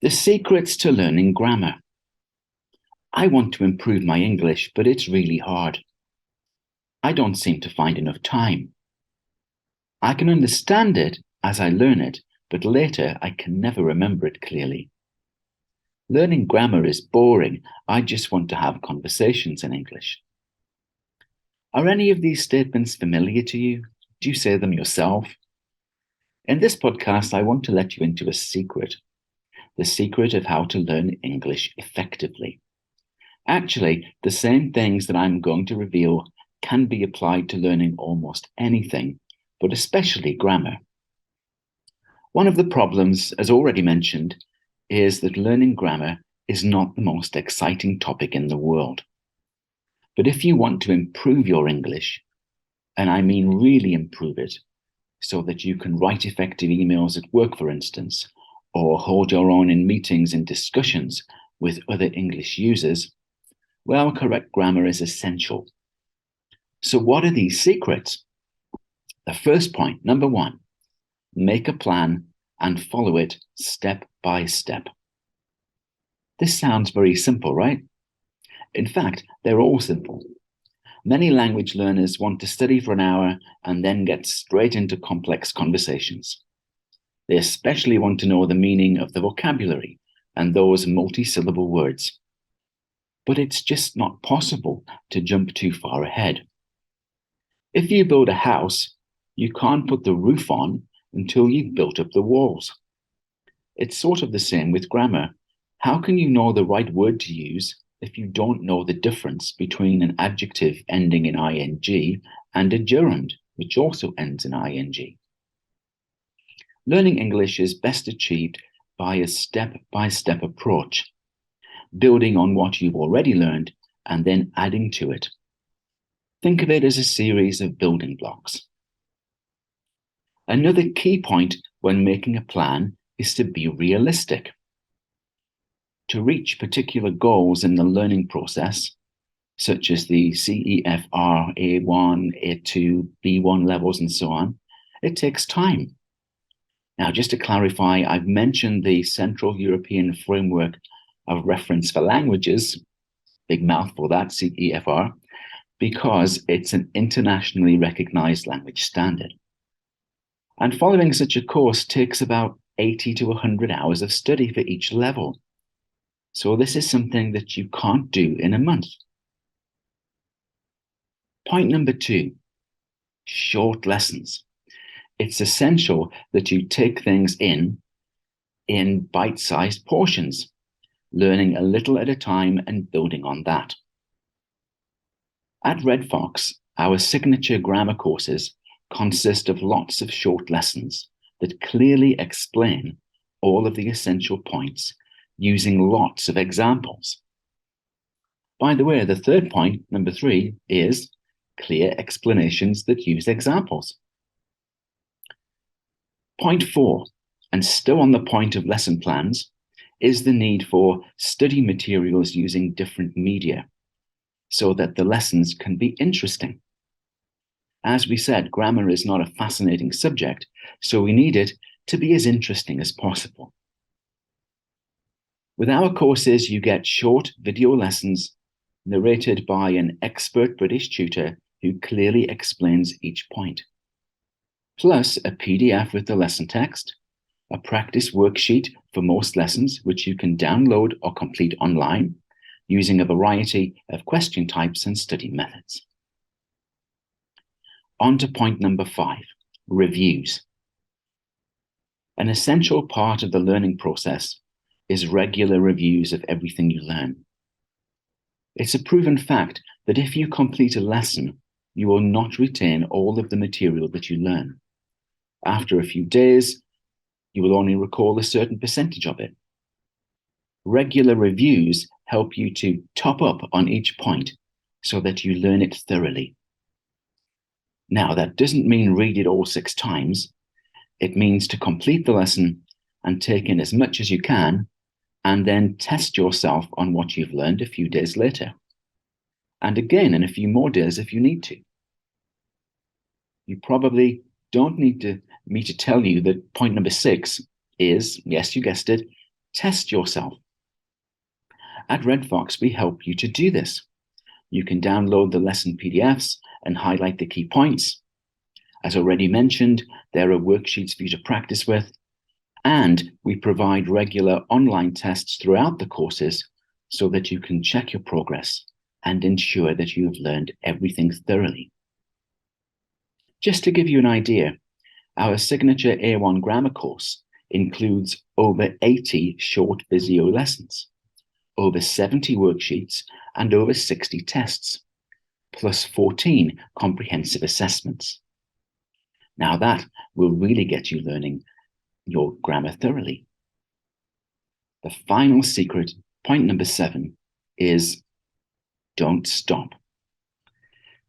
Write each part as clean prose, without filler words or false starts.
The secrets to learning grammar. I want to improve my English, but it's really hard. I don't seem to find enough time. I can understand it as I learn it, but later I can never remember it clearly. Learning grammar is boring. I just want to have conversations in English. Are any of these statements familiar to you? Do you say them yourself? In this podcast, I want to let you into a secret. The secret of how to learn English effectively. Actually, the same things that I'm going to reveal can be applied to learning almost anything, but especially grammar. One of the problems, as already mentioned, is that learning grammar is not the most exciting topic in the world. But if you want to improve your English, and I mean really improve it, so that you can write effective emails at work, for instance, or hold your own in meetings and discussions with other English users, well, correct grammar is essential. So what are these secrets? The first point, number one, make a plan and follow it step by step. This sounds very simple, right? In fact, they're all simple. Many language learners want to study for an hour and then get straight into complex conversations. They especially want to know the meaning of the vocabulary and those multi-syllable words. But it's just not possible to jump too far ahead. If you build a house, you can't put the roof on until you've built up the walls. It's sort of the same with grammar. How can you know the right word to use if you don't know the difference between an adjective ending in ing and a gerund, which also ends in ing? Learning English is best achieved by a step-by-step approach, building on what you've already learned and then adding to it. Think of it as a series of building blocks. Another key point when making a plan is to be realistic. To reach particular goals in the learning process, such as the CEFR, A1, A2, B1 levels, and so on, it takes time. Now, just to clarify, I've mentioned the Central European Framework of Reference for Languages, big mouthful that, CEFR, because it's an internationally recognized language standard. And following such a course takes about 80 to 100 hours of study for each level. So this is something that you can't do in a month. Point number two, short lessons. It's essential that you take things in bite-sized portions, learning a little at a time and building on that. At Red Fox, our signature grammar courses consist of lots of short lessons that clearly explain all of the essential points using lots of examples. By the way, the third point, number three, is clear explanations that use examples. Point four, and still on the point of lesson plans, is the need for study materials using different media so that the lessons can be interesting. As we said, grammar is not a fascinating subject, so we need it to be as interesting as possible. With our courses, you get short video lessons narrated by an expert British tutor who clearly explains each point, plus a PDF with the lesson text, a practice worksheet for most lessons, which you can download or complete online using a variety of question types and study methods. On to point number five, reviews. An essential part of the learning process is regular reviews of everything you learn. It's a proven fact that if you complete a lesson, you will not retain all of the material that you learn. After a few days, you will only recall a certain percentage of it. Regular reviews help you to top up on each point so that you learn it thoroughly. Now, that doesn't mean read it all 6 times. It means to complete the lesson and take in as much as you can, and then test yourself on what you've learned a few days later. And again, in a few more days if you need to. You probably don't need me to tell you that point number 6 is, yes, you guessed it, Test yourself. At Red Fox, we help you to do this. You can download the lesson PDFs and highlight the key points. As already mentioned, there are worksheets for you to practice with, and we provide regular online tests throughout the courses so that you can check your progress and ensure that you've learned everything thoroughly. Just to give you an idea, our signature A1 grammar course includes over 80 short video lessons, over 70 worksheets, and over 60 tests, plus 14 comprehensive assessments. Now that will really get you learning your grammar thoroughly. The final secret, point number 7, is don't stop.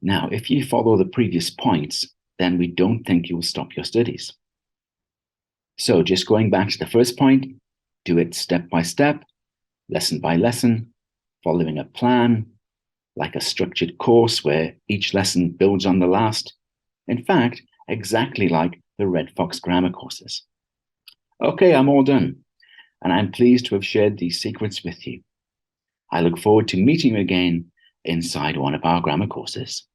Now, if you follow the previous points, then we don't think you will stop your studies. So just going back to the first point, do it step by step, lesson by lesson, following a plan, like a structured course where each lesson builds on the last. In fact, exactly like the Red Fox grammar courses. Okay, I'm all done, and I'm pleased to have shared these secrets with you. I look forward to meeting you again inside one of our grammar courses.